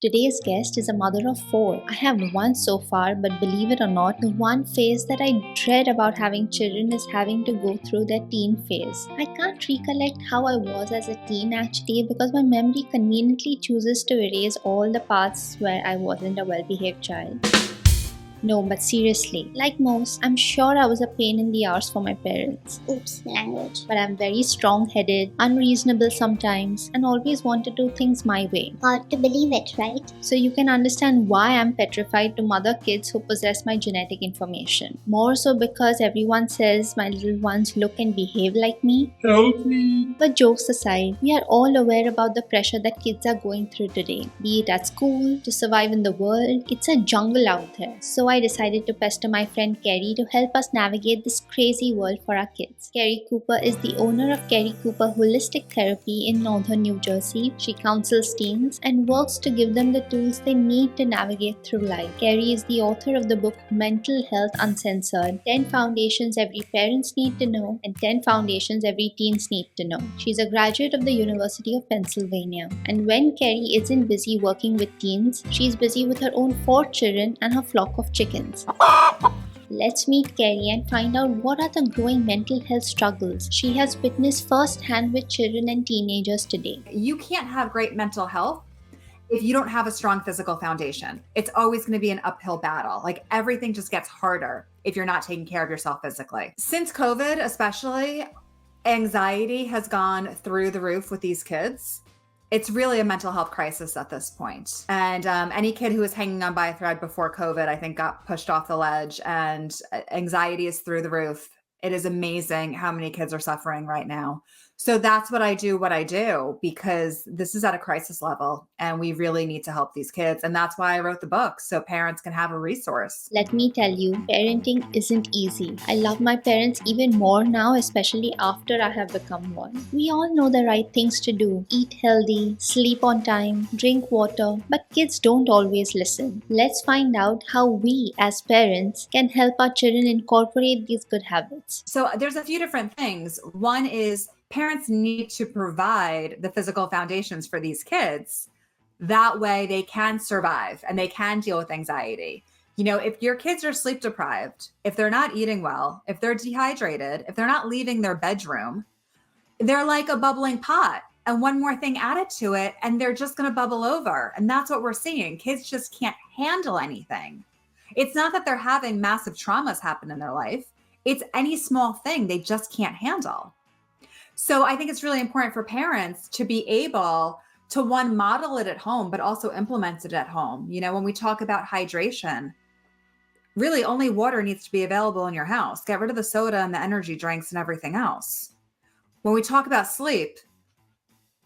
Today's guest is a mother of four. I have one so far, but believe it or not, the one phase that I dread about having children is having to go through their teen phase. I can't recollect how I was as a teen actually because my memory conveniently chooses to erase all the parts where I wasn't a well behaved child. No, but seriously, like most, I'm sure I was a pain in the arse for my parents. Oops, language. But I'm very strong-headed, unreasonable sometimes, and always want to do things my way. Hard to believe it, right? So you can understand why I'm petrified to mother kids who possess my genetic information. More so because everyone says my little ones look and behave like me. Help me. But jokes aside, we are all aware about the pressure that kids are going through today. Be it at school, to survive in the world, it's a jungle out there. So I decided to pester my friend Keri to help us navigate this crazy world for our kids. Keri Cooper is the owner of Keri Cooper Holistic Therapy in northern New Jersey. She counsels teens and works to give them the tools they need to navigate through life. Keri is the author of the book Mental Health Uncensored, 10 Foundations Every Parents Need to Know and 10 Foundations Every Teens Need to Know. She's a graduate of the University of Pennsylvania. And when Keri isn't busy working with teens, she's busy with her own 4 children and her flock of chickens. Let's meet Keri and find out what are the growing mental health struggles she has witnessed firsthand with children and teenagers today. You can't have great mental health if you don't have a strong physical foundation. It's always going to be an uphill battle. Like everything just gets harder if you're not taking care of yourself physically. Since COVID, especially, anxiety has gone through the roof with these kids. It's really a mental health crisis at this point. And any kid who was hanging on by a thread before COVID, I think got pushed off the ledge, and anxiety is through the roof. It is amazing how many kids are suffering right now. So that's what I do, because this is at a crisis level and we really need to help these kids. And that's why I wrote the book, so parents can have a resource. Let me tell you, parenting isn't easy. I love my parents even more now, especially after I have become one. We all know the right things to do. Eat healthy, sleep on time, drink water, but kids don't always listen. Let's find out how we as parents can help our children incorporate these good habits. So there's a few different things. One is parents need to provide the physical foundations for these kids. That way they can survive and they can deal with anxiety. You know, if your kids are sleep deprived, if they're not eating well, if they're dehydrated, if they're not leaving their bedroom, they're like a bubbling pot. And one more thing added to it, and they're just going to bubble over. And that's what we're seeing. Kids just can't handle anything. It's not that they're having massive traumas happen in their life. It's any small thing they just can't handle. So I think it's really important for parents to be able to, one, model it at home, but also implement it at home. You know, when we talk about hydration, really only water needs to be available in your house. Get rid of the soda and the energy drinks and everything else. When we talk about sleep,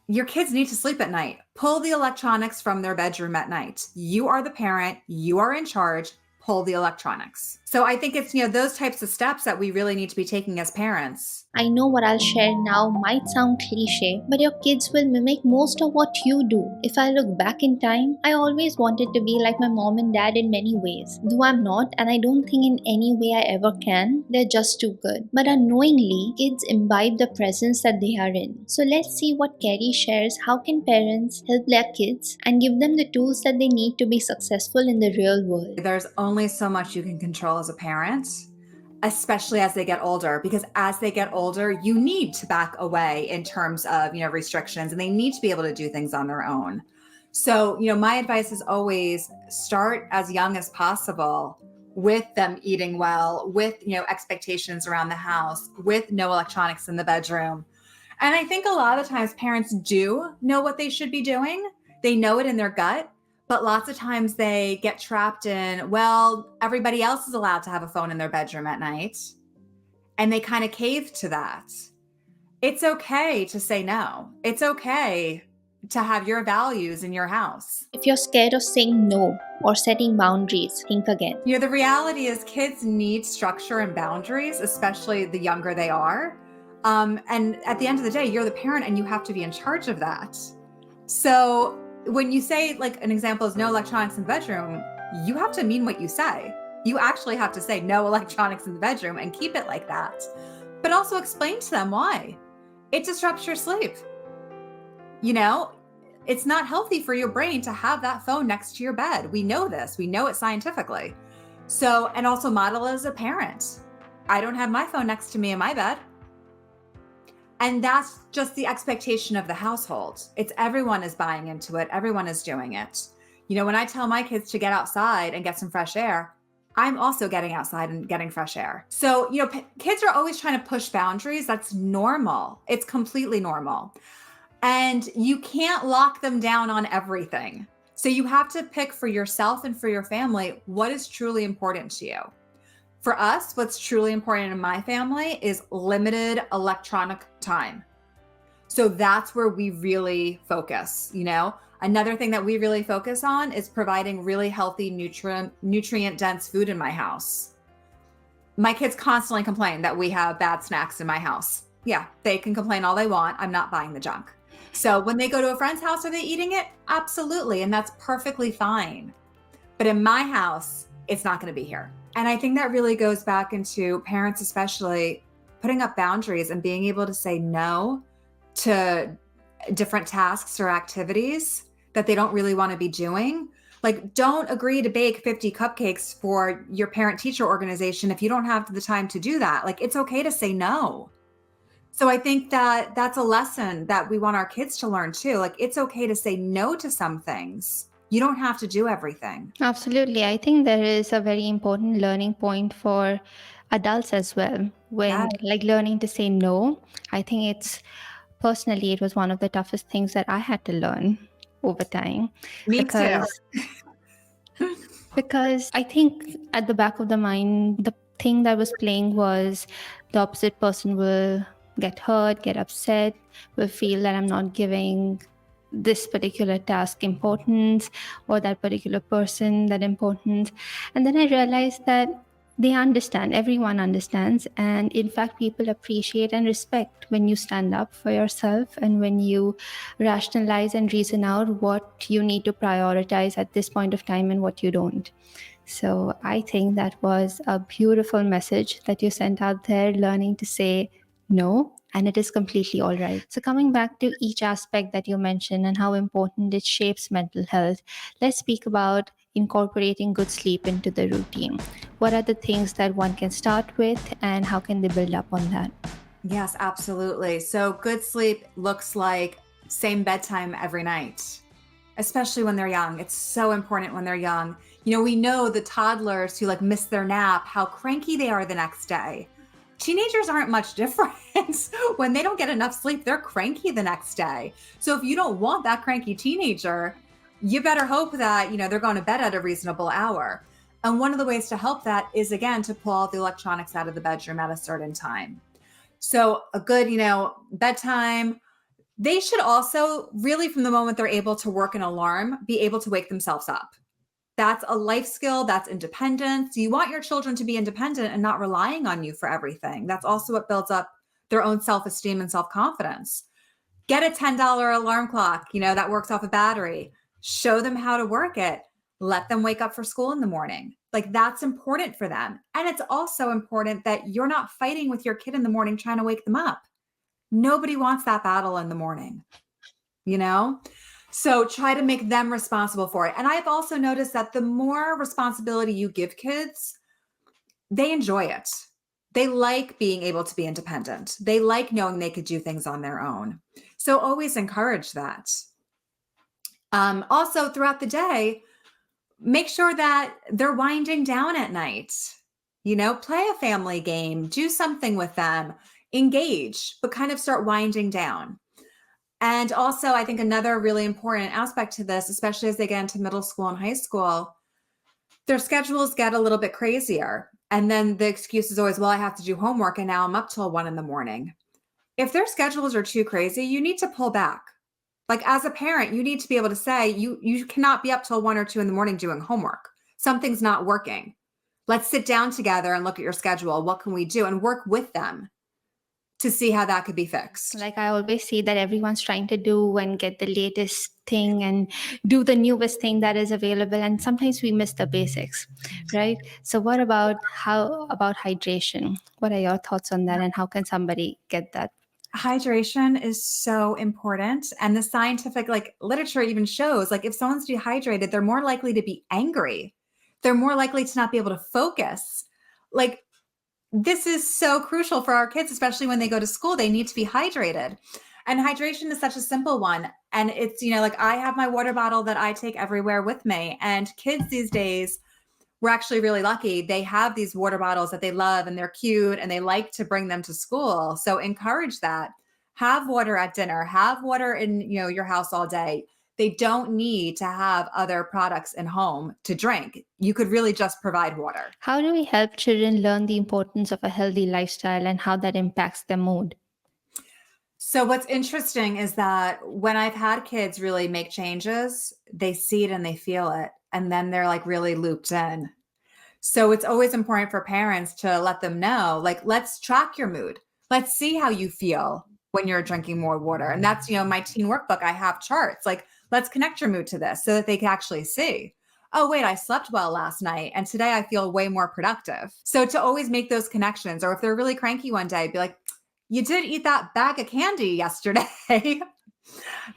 your kids need to sleep at night. Pull the electronics from their bedroom at night. You are the parent, you are in charge. Pull the electronics. So I think it's, those types of steps that we really need to be taking as parents. I know what I'll share now might sound cliche, but your kids will mimic most of what you do. If I look back in time, I always wanted to be like my mom and dad in many ways. Though I'm not, and I don't think in any way I ever can, they're just too good. But unknowingly, kids imbibe the presence that they are in. So let's see what Keri shares. How can parents help their kids and give them the tools that they need to be successful in the real world? There's only so much you can control as a parent, especially as they get older, because as they get older, you need to back away in terms of, restrictions, and they need to be able to do things on their own. So, my advice is always start as young as possible with them eating well, with, expectations around the house, with no electronics in the bedroom. And I think a lot of times parents do know what they should be doing. They know it in their gut. But lots of times they get trapped in, well, everybody else is allowed to have a phone in their bedroom at night. And they kind of cave to that. It's okay to say no. It's okay to have your values in your house. If you're scared of saying no or setting boundaries, think again. The reality is kids need structure and boundaries, especially the younger they are. And at the end of the day, you're the parent and you have to be in charge of that. So when you say, like, an example is no electronics in the bedroom, you have to mean what you say. You actually have to say no electronics in the bedroom and keep it like that. But also explain to them why. It disrupts your sleep. It's not healthy for your brain to have that phone next to your bed. We know this. We know it scientifically. So, and also model as a parent. I don't have my phone next to me in my bed. And that's just the expectation of the household. It's everyone is buying into it. Everyone is doing it. You know, when I tell my kids to get outside and get some fresh air, I'm also getting outside and getting fresh air. So, you know, kids are always trying to push boundaries. That's normal. It's completely normal. And you can't lock them down on everything. So you have to pick for yourself and for your family what is truly important to you. For us, what's truly important in my family is limited electronic time. So that's where we really focus, you know? Another thing that we really focus on is providing really healthy, nutrient-dense food in my house. My kids constantly complain that we have bad snacks in my house. Yeah, they can complain all they want. I'm not buying the junk. So when they go to a friend's house, are they eating it? Absolutely. And that's perfectly fine. But in my house, it's not going to be here. And I think that really goes back into parents, especially putting up boundaries and being able to say no to different tasks or activities that they don't really want to be doing. Like, don't agree to bake 50 cupcakes for your parent-teacher organization if you don't have the time to do that. Like, it's okay to say no. So I think that that's a lesson that we want our kids to learn too. Like, it's okay to say no to some things. You don't have to do everything. Absolutely. I think there is a very important learning point for adults as well. When like learning to say no, I think personally, it was one of the toughest things that I had to learn over time. Me too. Because I think at the back of the mind, the thing that was playing was the opposite person will get hurt, get upset, will feel that I'm not giving this particular task importance or that particular person that importance. And then I realized that they understand, everyone understands. And in fact, people appreciate and respect when you stand up for yourself and when you rationalize and reason out what you need to prioritize at this point of time and what you don't. So I think that was a beautiful message that you sent out there, learning to say no, and it is completely all right. So coming back to each aspect that you mentioned and how important it shapes mental health, let's speak about incorporating good sleep into the routine. What are the things that one can start with and how can they build up on that? Yes, absolutely. So good sleep looks like same bedtime every night, especially when they're young. It's so important when they're young. You know, we know the toddlers who like miss their nap, how cranky they are the next day. Teenagers aren't much different. When they don't get enough sleep, they're cranky the next day. So if you don't want that cranky teenager, you better hope that, you know, they're going to bed at a reasonable hour. And one of the ways to help that is, again, to pull all the electronics out of the bedroom at a certain time. So a good, you know, bedtime. They should also really, from the moment they're able to work an alarm, be able to wake themselves up. That's a life skill. That's independence. You want your children to be independent and not relying on you for everything. That's also what builds up their own self-esteem and self-confidence. Get a $10 alarm clock, you know, that works off a battery. Show them how to work it. Let them wake up for school in the morning. Like, that's important for them. And it's also important that you're not fighting with your kid in the morning trying to wake them up. Nobody wants that battle in the morning, you know? So try to make them responsible for it. And I've also noticed that the more responsibility you give kids, they enjoy it. They like being able to be independent. They like knowing they could do things on their own. So always encourage that. Also, throughout the day, make sure that they're winding down at night. You know, play a family game, do something with them, engage, but kind of start winding down. And also, I think another really important aspect to this, especially as they get into middle school and high school, their schedules get a little bit crazier. And then the excuse is always, well, I have to do homework and now I'm up till 1 a.m. If their schedules are too crazy, you need to pull back. Like, as a parent, you need to be able to say, you cannot be up till 1 or 2 a.m. doing homework. Something's not working. Let's sit down together and look at your schedule. What can we do? And work with them to see how that could be fixed. Like, I always see that everyone's trying to do and get the latest thing and do the newest thing that is available. And sometimes we miss the basics, right? So what about hydration? What are your thoughts on that? And how can somebody get that Hydration is so important. And the scientific literature even shows if someone's dehydrated, they're more likely to be angry. They're more likely to not be able to focus. This is so crucial for our kids, especially when they go to school. They need to be hydrated. And hydration is such a simple one. And it's, I have my water bottle that I take everywhere with me. And kids these days, we're actually really lucky. They have these water bottles that they love and they're cute and they like to bring them to school. So encourage that. Have water at dinner, have water in, your house all day. They don't need to have other products in home to drink. You could really just provide water. How do we help children learn the importance of a healthy lifestyle and how that impacts their mood? So what's interesting is that when I've had kids really make changes, they see it and they feel it. And then they're really looped in. So it's always important for parents to let them know, let's track your mood. Let's see how you feel when you're drinking more water. And that's, my teen workbook, I have charts. Let's connect your mood to this so that they can actually see, oh, wait, I slept well last night. And today I feel way more productive. So to always make those connections, or if they're really cranky one day, be like, you did eat that bag of candy yesterday.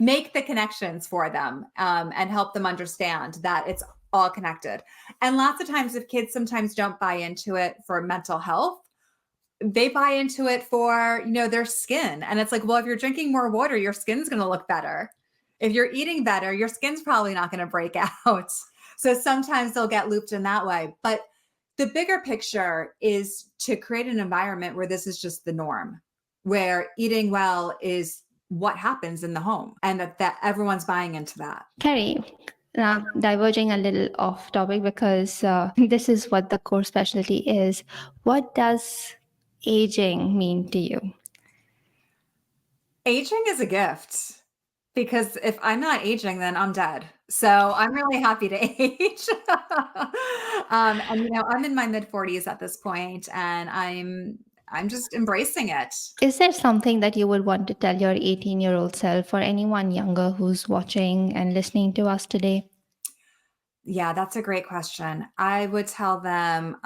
Make the connections for them and help them understand that it's all connected. And lots of times, if kids sometimes don't buy into it for mental health, they buy into it for, their skin. And it's well, if you're drinking more water, your skin's going to look better. If you're eating better, your skin's probably not going to break out. So sometimes they'll get looped in that way. But the bigger picture is to create an environment where this is just the norm, where eating well is what happens in the home and that everyone's buying into that. Keri, now diverging a little off topic because this is what the core specialty is. What does aging mean to you? Aging is a gift. Because if I'm not aging, then I'm dead. So I'm really happy to age. And I'm in my mid-40s at this point, and I'm just embracing it. Is there something that you would want to tell your 18-year-old self or anyone younger who's watching and listening to us today? Yeah, that's a great question. I would tell them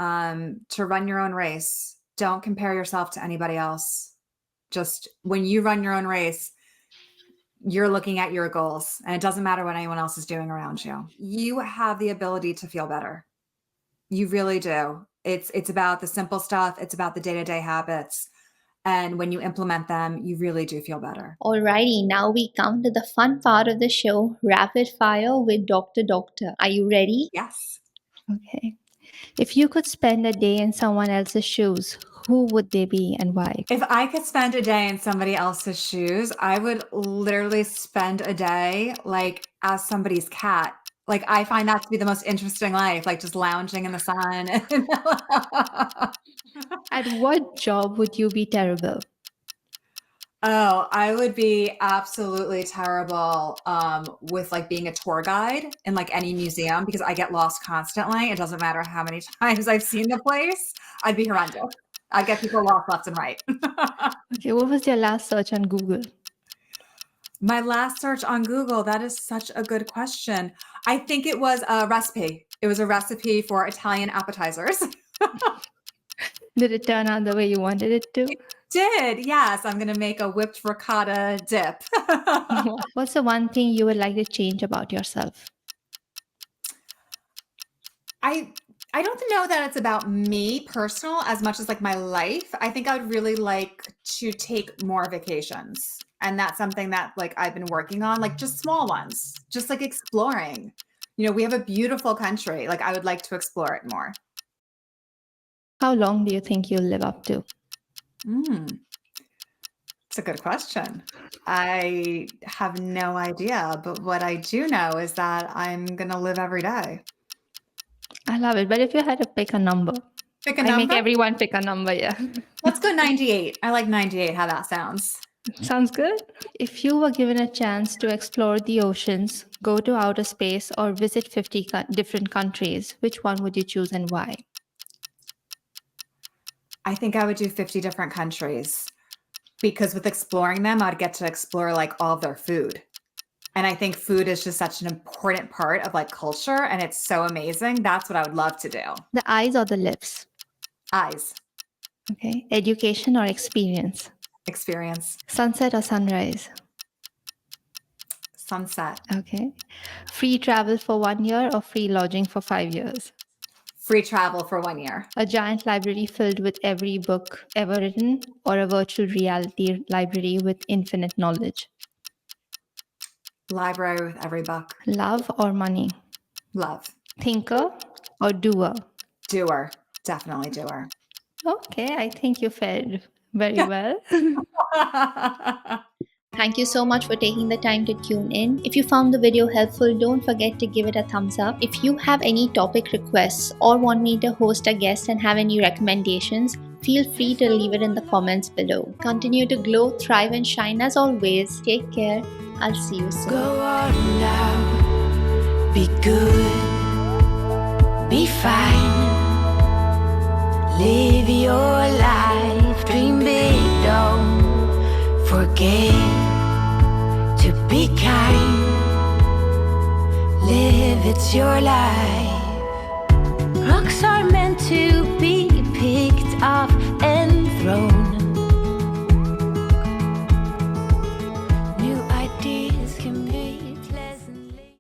to run your own race. Don't compare yourself to anybody else. Just when you run your own race, you're looking at your goals, and it doesn't matter what anyone else is doing around you. You have the ability to feel better. You really do. It's about the simple stuff. It's about the day-to-day habits. And when you implement them, you really do feel better. Alrighty, now we come to the fun part of the show, Rapid Fire with Dr. Doctor. Are you ready? Yes. Okay. If you could spend a day in someone else's shoes, who would they be and why? If I could spend a day in somebody else's shoes, I would literally spend a day as somebody's cat. I find that to be the most interesting life, just lounging in the sun. At what job would you be terrible? Oh, I would be absolutely terrible with being a tour guide in any museum because I get lost constantly. It doesn't matter how many times I've seen the place. I'd be horrendous. I'd get people lost left and right. Okay, what was your last search on Google? My last search on Google, that is such a good question. I think it was a recipe. It was a recipe for Italian appetizers. Did it turn out the way you wanted it to? Did, yes. I'm going to make a whipped ricotta dip. What's the one thing you would like to change about yourself? I don't know that it's about me personal as much as my life. I think I would really like to take more vacations. And that's something that I've been working on, just small ones, just exploring. We have a beautiful country. I would like to explore it more. How long do you think you'll live up to? It's a good question. I have no idea, but what I do know is that I'm going to live every day. I love it. But if you had to pick a number, Pick a I number? make everyone pick a number, yeah. Let's go 98. I like 98, how that sounds. Sounds good. If you were given a chance to explore the oceans, go to outer space, or visit 50 different countries, which one would you choose and why? I think I would do 50 different countries because with exploring them, I'd get to explore all of their food. And I think food is just such an important part of culture, and it's so amazing. That's what I would love to do. The eyes or the lips? Eyes. Okay. Education or experience? Experience. Sunset or sunrise? Sunset. Okay. Free travel for 1 year or free lodging for 5 years? Free travel for 1 year. A giant library filled with every book ever written, or a virtual reality library with infinite knowledge? Library with every book. Love or money? Love. Thinker or doer? Doer. Definitely doer. Okay, I think you fared very well. Thank you so much for taking the time to tune in. If you found the video helpful, don't forget to give it a thumbs up. If you have any topic requests or want me to host a guest and have any recommendations, feel free to leave it in the comments below. Continue to glow, thrive, and shine as always. Take care. I'll see you soon. Go on now, be good, be fine, live your life, dream big, don't forget to be kind, live, it's your life.